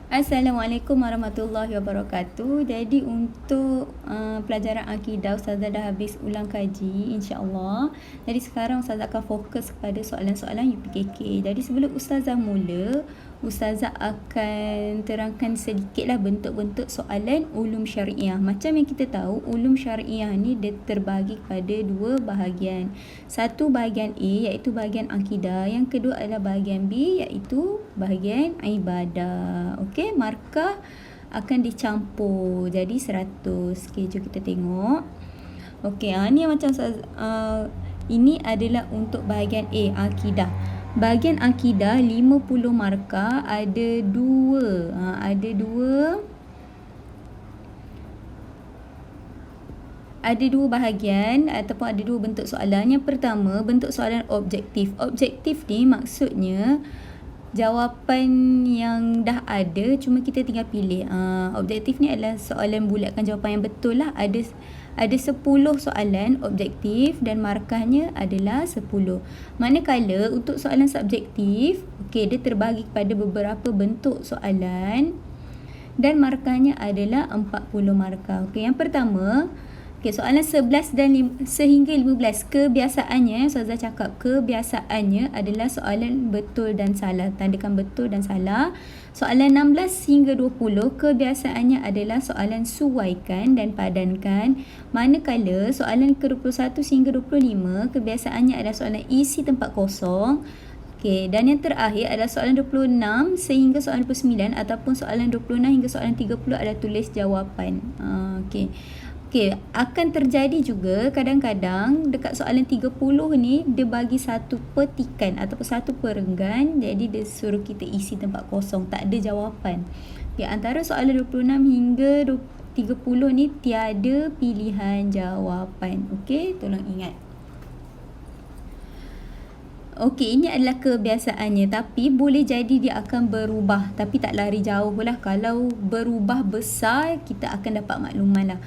Assalamualaikum warahmatullahi wabarakatuh. Jadi untuk pelajaran akidah, Ustazah dah habis ulang kaji, insya-Allah. Jadi sekarang Ustazah akan fokus kepada soalan-soalan UPKK. Jadi sebelum Ustazah mula, Ustazah akan terangkan sedikitlah bentuk-bentuk soalan ulum syariah. Macam yang kita tahu, ulum syariah ni dia terbagi kepada dua bahagian. Satu bahagian A iaitu bahagian akidah, yang kedua adalah bahagian B iaitu bahagian ibadah. Okey, markah akan dicampur jadi 100. Okey, jom kita tengok. Okey, ni macam ini adalah untuk bahagian A, akidah. Bahagian akidah 50 markah, ada dua bahagian ataupun ada dua bentuk soalan. Yang pertama, bentuk soalan objektif. Objektif ni maksudnya jawapan yang dah ada, cuma kita tinggal pilih. Objektif ni adalah soalan bulatkan jawapan yang betul lah. Ada 10 soalan objektif dan markahnya adalah 10. Manakala untuk soalan subjektif, dia terbagi kepada beberapa bentuk soalan dan markahnya adalah 40 markah. Yang pertama, soalan 11 dan sehingga 15. Kebiasaannya, Ustazah cakap kebiasaannya adalah soalan betul dan salah. Tandakan betul dan salah. Soalan 16 hingga 20, kebiasaannya adalah soalan suaikan dan padankan. Manakala soalan ke-21 hingga 25, kebiasaannya adalah soalan isi tempat kosong. Dan yang terakhir adalah soalan 26 sehingga soalan 29 ataupun soalan 26 hingga soalan 30 adalah tulis jawapan. Akan terjadi juga kadang-kadang dekat soalan 30 ni dia bagi satu petikan ataupun satu perenggan, jadi dia suruh kita isi tempat kosong, tak ada jawapan. Antara soalan 26 hingga 30 ni tiada pilihan jawapan. Tolong ingat. Ini adalah kebiasaannya, tapi boleh jadi dia akan berubah, tapi tak lari jauh lah. Kalau berubah besar, kita akan dapat makluman lah.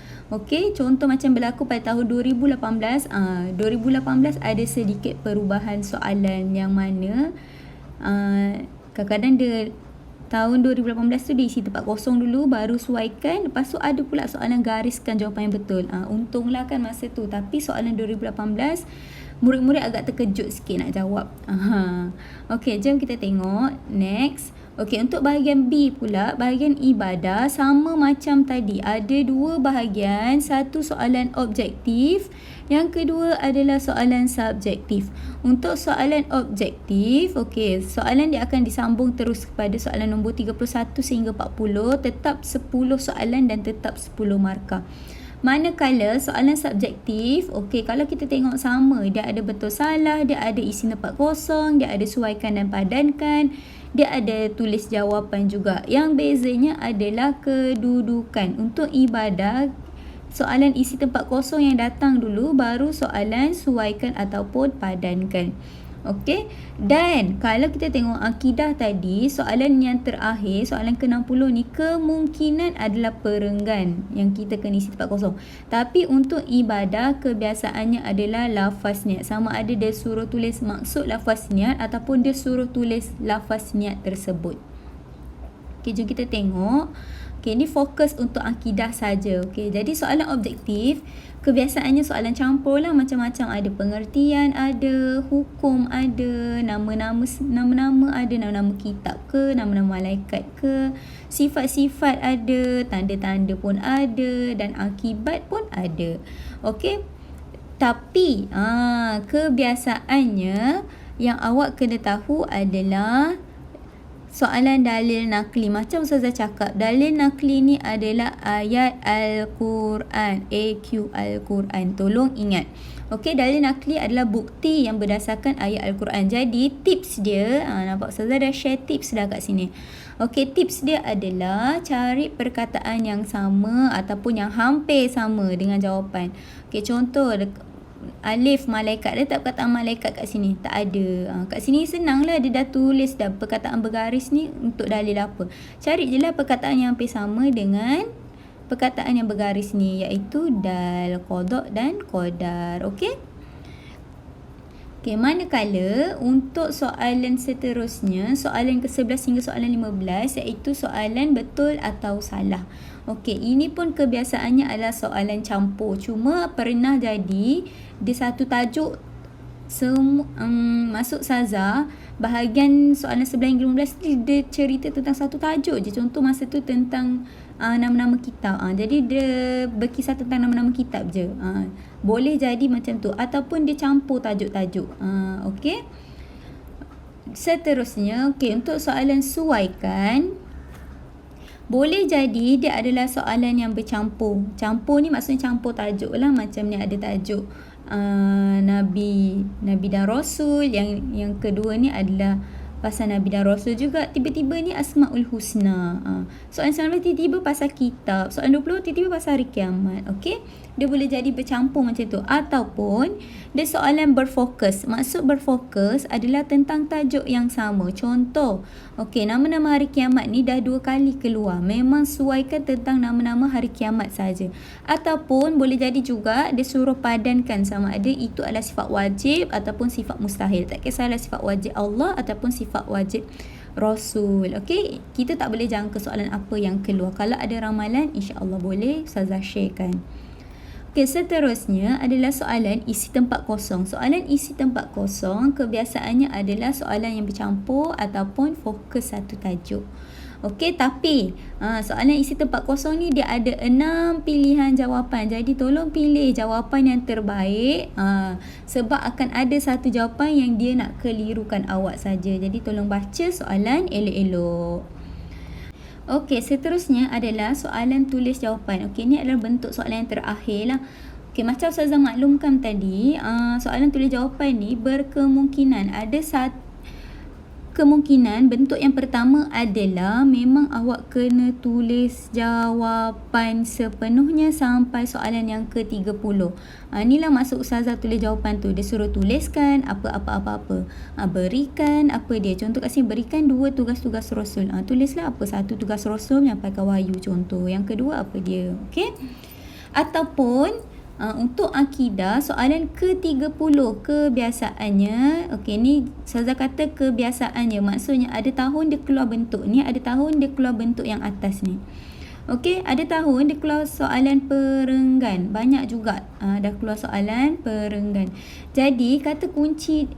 Contoh macam berlaku pada tahun 2018. 2018 ada sedikit perubahan soalan yang mana kadang-kadang dia tahun 2018 tu dia isi tempat kosong dulu, baru suaikan, lepas tu ada pula soalan gariskan jawapan yang betul. Untunglah kan masa tu. Tapi soalan 2018 murid-murid agak terkejut sikit nak jawab. Jom kita tengok next. Untuk bahagian B pula, bahagian ibadah sama macam tadi. Ada dua bahagian, satu soalan objektif, yang kedua adalah soalan subjektif. Untuk soalan objektif, soalan dia akan disambung terus kepada soalan nombor 31 sehingga 40, tetap 10 soalan dan tetap 10 markah. Manakala soalan subjektif, kalau kita tengok sama, dia ada betul salah, dia ada isi tempat kosong, dia ada suaikan dan padankan, dia ada tulis jawapan juga. Yang bezanya adalah kedudukan. Untuk ibadah, soalan isi tempat kosong yang datang dulu, baru soalan suaikan ataupun padankan. Dan kalau kita tengok akidah tadi, soalan yang terakhir, soalan ke-60 ni, kemungkinan adalah perenggan yang kita kena isi tempat kosong. Tapi untuk ibadah, kebiasaannya adalah lafaz niat. Sama ada dia suruh tulis maksud lafaz niat ataupun dia suruh tulis lafaz niat tersebut. Jom kita tengok. Ni fokus untuk akidah saja. Jadi soalan objektif, kebiasaannya soalan campur lah, macam-macam. Ada pengertian, ada hukum, ada nama-nama ada, nama-nama kitab ke, nama-nama malaikat ke, sifat-sifat ada, tanda-tanda pun ada, dan akibat pun ada. Tapi kebiasaannya yang awak kena tahu adalah soalan dalil nakli. Macam Ustazah cakap, dalil nakli ni adalah ayat Al-Quran, AQ Al-Quran. Tolong ingat. Dalil nakli adalah bukti yang berdasarkan ayat Al-Quran. Jadi tips dia, nampak Ustazah dah share tips dah kat sini. Tips dia adalah cari perkataan yang sama ataupun yang hampir sama dengan jawapan. Contoh alif malaikat, dia tak perkataan malaikat kat sini, tak ada. Kat sini senanglah, dia dah tulis dah perkataan bergaris ni untuk dalil apa. Cari je lah perkataan yang hampir sama dengan perkataan yang bergaris ni, iaitu dal, qada dan qadar. Okey, manakala untuk soalan seterusnya, soalan ke-11 hingga soalan 15, iaitu soalan betul atau salah. Okey, ini pun kebiasaannya adalah soalan campur. Cuma pernah jadi dia satu tajuk masuk Saza, bahagian soalan 11 hingga 15 ni dia cerita tentang satu tajuk je. Contoh masa tu tentang nama-nama kitab. Jadi dia berkisah tentang nama-nama kitab je. Boleh jadi macam tu, ataupun dia campur tajuk-tajuk. Okey. Seterusnya, okey, untuk soalan suaikan, boleh jadi dia adalah soalan yang bercampur. Campur ni maksudnya campur tajuk lah. Macam ni ada tajuk Nabi dan Rasul. Yang kedua ni adalah pasal Nabi dan Rasul juga. Tiba-tiba ni Asmaul Husna. Soalan 19 tiba-tiba pasal kitab. Soalan 20 tiba-tiba pasal hari kiamat. Okey, dia boleh jadi bercampur macam tu. Ataupun dia soalan berfokus. Maksud berfokus adalah tentang tajuk yang sama. Contoh, okey, nama-nama hari kiamat ni dah 2 kali keluar. Memang sesuaikan tentang nama-nama hari kiamat saja. Ataupun boleh jadi juga dia suruh padankan sama ada itu adalah sifat wajib ataupun sifat mustahil. Tak kisahlah sifat wajib Allah ataupun sifat wajib Rasul. Okey, kita tak boleh jangka soalan apa yang keluar. Kalau ada ramalan, insya-Allah boleh Ustazah sharekan. Okey, seterusnya adalah soalan isi tempat kosong. Soalan isi tempat kosong kebiasaannya adalah soalan yang bercampur ataupun fokus satu tajuk. Okey, tapi soalan isi tempat kosong ni dia ada 6 pilihan jawapan. Jadi tolong pilih jawapan yang terbaik, sebab akan ada satu jawapan yang dia nak kelirukan awak saja. Jadi tolong baca soalan elok-elok. Okey, seterusnya adalah soalan tulis jawapan. Okey, ini adalah bentuk soalan yang terakhir lah. Okey, macam Ustazah maklumkan tadi, soalan tulis jawapan ni berkemungkinan ada kemungkinan bentuk yang pertama adalah memang awak kena tulis jawapan sepenuhnya sampai soalan yang ke-30. Inilah maksud Ustazah tulis jawapan tu. Dia suruh tuliskan apa-apa. Berikan apa dia. Contoh kat sini, berikan 2 tugas-tugas Rasul. Tulislah apa 1 tugas Rasul menyampaikan wahyu contoh. Yang kedua apa dia. Okey. Ataupun untuk akidah soalan ke-30 kebiasaannya. Okey, ni Ustazah kata kebiasaannya, maksudnya ada tahun dia keluar bentuk ni, ada tahun dia keluar bentuk yang atas ni. Okey, ada tahun dia keluar soalan perenggan. Banyak juga dah keluar soalan perenggan. Jadi kata kunci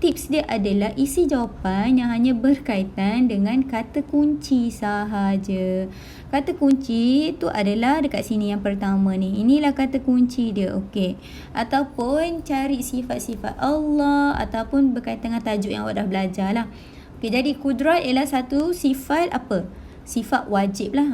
tips dia adalah isi jawapan yang hanya berkaitan dengan kata kunci sahaja. Kata kunci tu adalah dekat sini yang pertama ni. Inilah kata kunci dia. Okey. Ataupun cari sifat-sifat Allah ataupun berkaitan dengan tajuk yang awak dah belajar lah. Okey, jadi kudrat ialah satu sifat apa? Sifat wajib lah.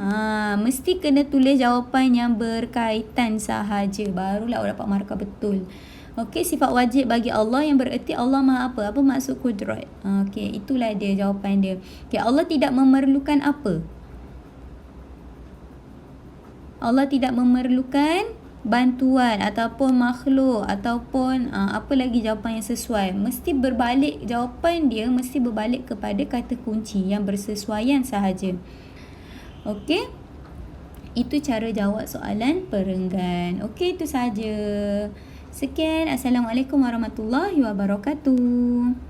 Mesti kena tulis jawapan yang berkaitan sahaja. Barulah awak dapat markah betul. Okey, sifat wajib bagi Allah yang bererti Allah Maha apa? Apa maksud kudrat? Okey, itulah dia jawapan dia. Okey, Allah tidak memerlukan apa? Allah tidak memerlukan bantuan ataupun makhluk ataupun apa lagi jawapan yang sesuai. Mesti berbalik, jawapan dia mesti berbalik kepada kata kunci yang bersesuaian sahaja. Okey, itu cara jawab soalan perenggan. Okey, itu saja. Sekian. Assalamualaikum warahmatullahi wabarakatuh.